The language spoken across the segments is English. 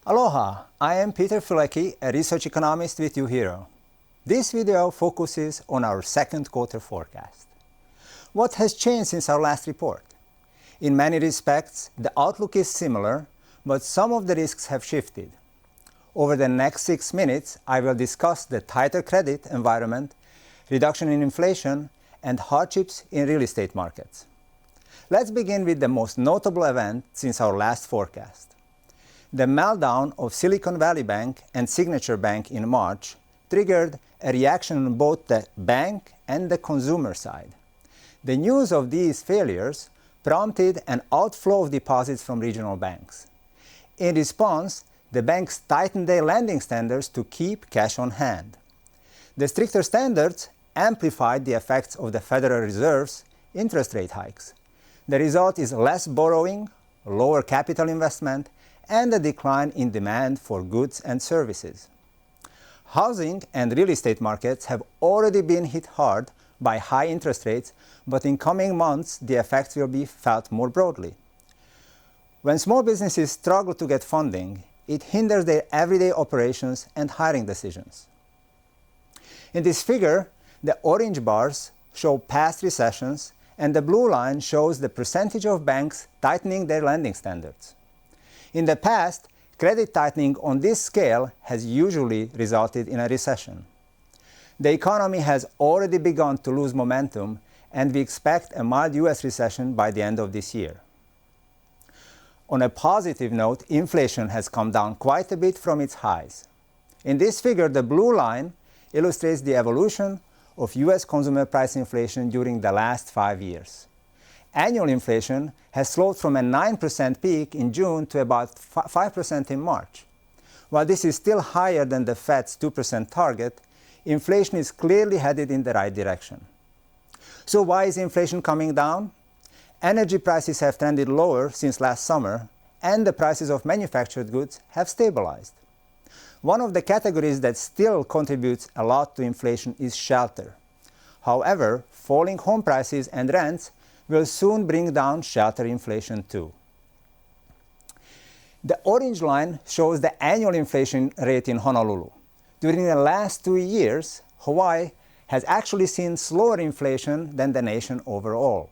Aloha, I am Peter Fuleky, a research economist with UHERO. This video focuses on our second quarter forecast. What has changed since our last report? In many respects, the outlook is similar, but some of the risks have shifted. Over the next 6 minutes, I will discuss the tighter credit environment, reduction in inflation, and hardships in real estate markets. Let's begin with the most notable event since our last forecast. The meltdown of Silicon Valley Bank and Signature Bank in March triggered a reaction on both the bank and the consumer side. The news of these failures prompted an outflow of deposits from regional banks. In response, the banks tightened their lending standards to keep cash on hand. The stricter standards amplified the effects of the Federal Reserve's interest rate hikes. The result is less borrowing, lower capital investment, and a decline in demand for goods and services. Housing and real estate markets have already been hit hard by high interest rates, but in coming months the effects will be felt more broadly. When small businesses struggle to get funding, it hinders their everyday operations and hiring decisions. In this figure, the orange bars show past recessions, and the blue line shows the percentage of banks tightening their lending standards. In the past, credit tightening on this scale has usually resulted in a recession. The economy has already begun to lose momentum, and we expect a mild US recession by the end of this year. On a positive note, inflation has come down quite a bit from its highs. In this figure, the blue line illustrates the evolution of US consumer price inflation during the last 5 years. Annual inflation has slowed from a 9% peak in June to about 5% in March. While this is still higher than the Fed's 2% target, inflation is clearly headed in the right direction. So why is inflation coming down? Energy prices have trended lower since last summer, and the prices of manufactured goods have stabilized. One of the categories that still contributes a lot to inflation is shelter. However, falling home prices and rents will soon bring down shelter inflation too. The orange line shows the annual inflation rate in Honolulu. During the last 2 years, Hawaii has actually seen slower inflation than the nation overall.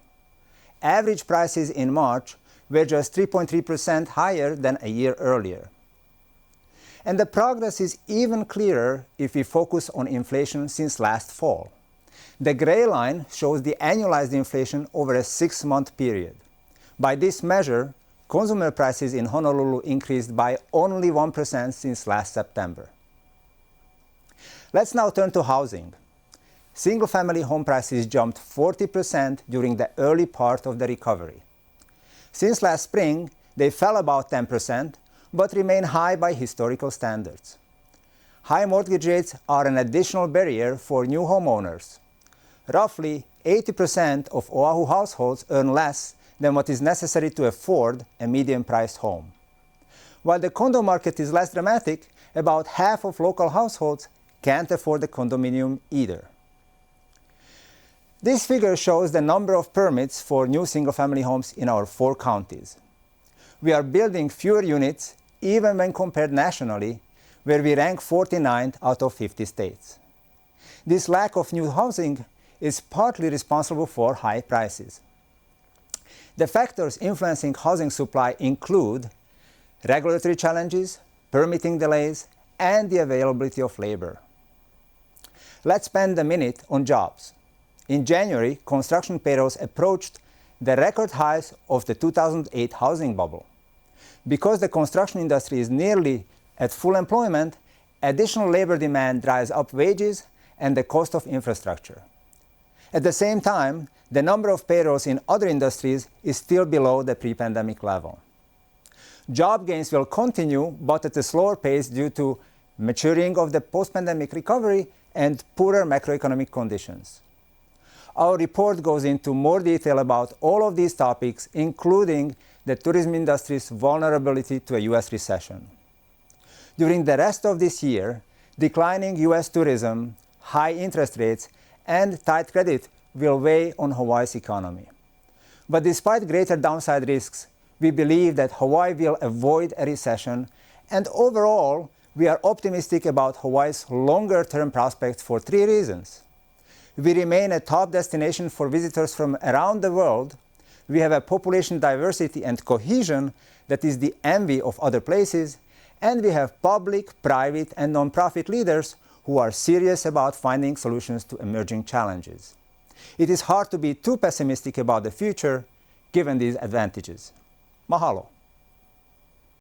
Average prices in March were just 3.3% higher than a year earlier. And the progress is even clearer if we focus on inflation since last fall. The gray line shows the annualized inflation over a 6-month period. By this measure, consumer prices in Honolulu increased by only 1% since last September. Let's now turn to housing. Single-family home prices jumped 40% during the early part of the recovery. Since last spring, they fell about 10%, but remain high by historical standards. High mortgage rates are an additional barrier for new homeowners. Roughly 80% of Oahu households earn less than what is necessary to afford a medium-priced home. While the condo market is less dramatic, about half of local households can't afford a condominium either. This figure shows the number of permits for new single-family homes in our 4 counties. We are building fewer units even when compared nationally, where we rank 49th out of 50 states. This lack of new housing is partly responsible for high prices. The factors influencing housing supply include regulatory challenges, permitting delays, and the availability of labor. Let's spend a minute on jobs. In January, construction payrolls approached the record highs of the 2008 housing bubble. Because the construction industry is nearly at full employment, additional labor demand drives up wages and the cost of infrastructure. At the same time, the number of payrolls in other industries is still below the pre-pandemic level. Job gains will continue, but at a slower pace due to maturing of the post-pandemic recovery and poorer macroeconomic conditions. Our report goes into more detail about all of these topics, including the tourism industry's vulnerability to a US recession. During the rest of this year, declining US tourism, high interest rates, and tight credit will weigh on Hawaii's economy. But despite greater downside risks, we believe that Hawaii will avoid a recession And overall, we are optimistic about Hawaii's longer-term prospects for 3 reasons. We remain a top destination for visitors from around the world. We have a population diversity and cohesion that is the envy of other places. And we have public, private, and nonprofit leaders who are serious about finding solutions to emerging challenges. It is hard to be too pessimistic about the future given these advantages. Mahalo.